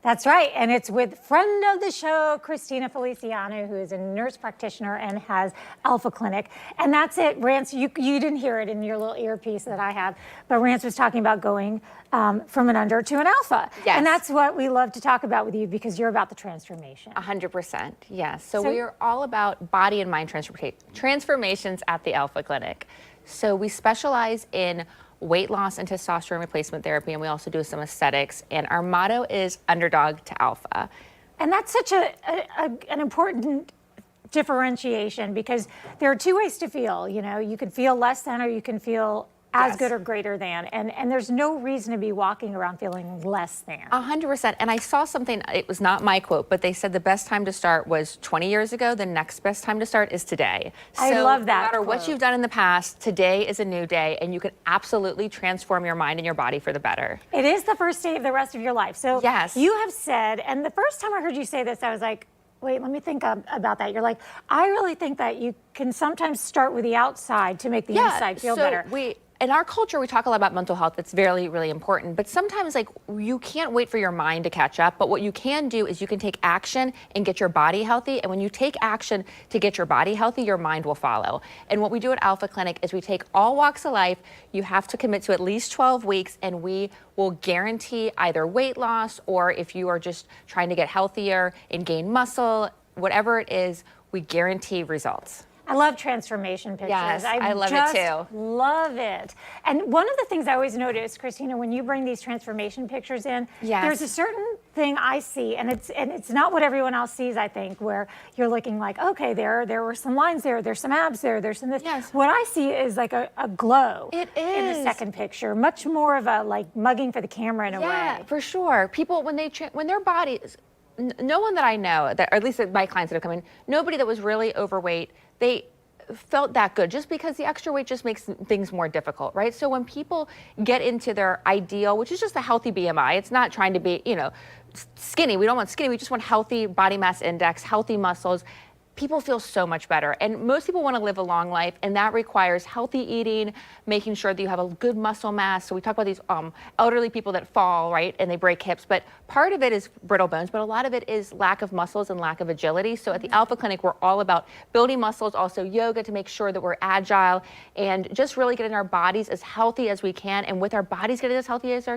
That's right, and it's with friend of the show, Christina Feliciano, who is a nurse practitioner and has Alpha Clinic. And that's it, Rance, you didn't hear it in your little earpiece that I have, but Rance was talking about going from an under to an alpha. Yes. And that's what we love to talk about with you because you're about the transformation. 100%, yes. So we are all about body and mind transformations at the Alpha Clinic. So we specialize in weight loss and testosterone replacement therapy, and we also do some aesthetics. And our motto is underdog to alpha. And that's such an important differentiation because there are two ways to feel. You know, you can feel less than or you can feel as good or greater than. And there's no reason to be walking around feeling less than. 100%. And I saw something, it was not my quote, but they said the best time to start was 20 years ago. The next best time to start is today. I love that no matter quote. what you've done in the past, today is a new day, and you can absolutely transform your mind and your body for the better. It is the first day of the rest of your life. So yes. You have said, and the first time I heard you say this, I was like, wait, let me think about that. You're like, I really think that you can sometimes start with the outside to make the inside feel better. In our culture, we talk a lot about mental health. It's very, really important. But sometimes, like, you can't wait for your mind to catch up. But what you can do is you can take action and get your body healthy. And when you take action to get your body healthy, your mind will follow. And what we do at Alpha Clinic is we take all walks of life. You have to commit to at least 12 weeks, and we will guarantee either weight loss or if you are just trying to get healthier and gain muscle, whatever it is, we guarantee results. I love transformation pictures. Yes, I love it too. Love it. And one of the things I always notice, Christina, when you bring these transformation pictures in, there's a certain thing I see, and it's not what everyone else sees, I think, where you're looking like, okay, there were some lines there, there's some abs there, there's some this. Yes. What I see is like a glow. It is. In the second picture, much more of a like mugging for the camera in a way. Yeah, for sure. People, when their bodies, no one that I know, or at least my clients that have come in, nobody that was really overweight, they felt that good just because the extra weight just makes things more difficult, right? So when people get into their ideal, which is just a healthy BMI, it's not trying to be, you know, skinny. We don't want skinny. We just want healthy body mass index, healthy muscles. People feel so much better. And most people want to live a long life, and that requires healthy eating, making sure that you have a good muscle mass. So we talk about these elderly people that fall, right, and they break hips, but part of it is brittle bones, but a lot of it is lack of muscles and lack of agility. So at the Alpha Clinic, we're all about building muscles, also yoga to make sure that we're agile and just really getting our bodies as healthy as we can. And with our bodies getting as healthy as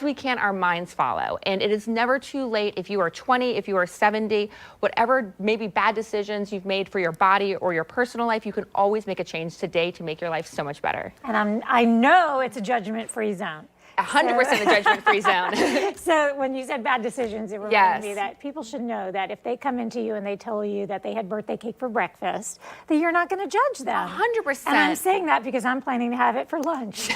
we can, our minds follow. And it is never too late if you are 20, if you are 70, whatever maybe bad decisions you've made for your body or your personal life, you can always make a change today to make your life so much better. And I know it's a judgment-free zone. 100% a judgment-free zone. So when you said bad decisions, it reminded me that people should know that if they come into you and they tell you that they had birthday cake for breakfast, that you're not going to judge them. 100%. And I'm saying that because I'm planning to have it for lunch.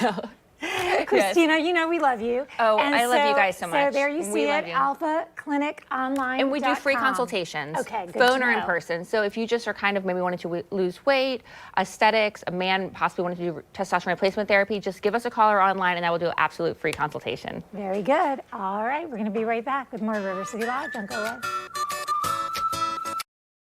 Christina, you know we love you. Oh, and I love you guys so much. So there you see it, Alpha Clinic Online. And we do free consultations, okay, phone or in person. So if you just are kind of maybe wanting to lose weight, aesthetics, a man possibly wanting to do testosterone replacement therapy, just give us a call or online, and I will do an absolute free consultation. Very good. All right, we're going to be right back with more River City Live. Don't go away.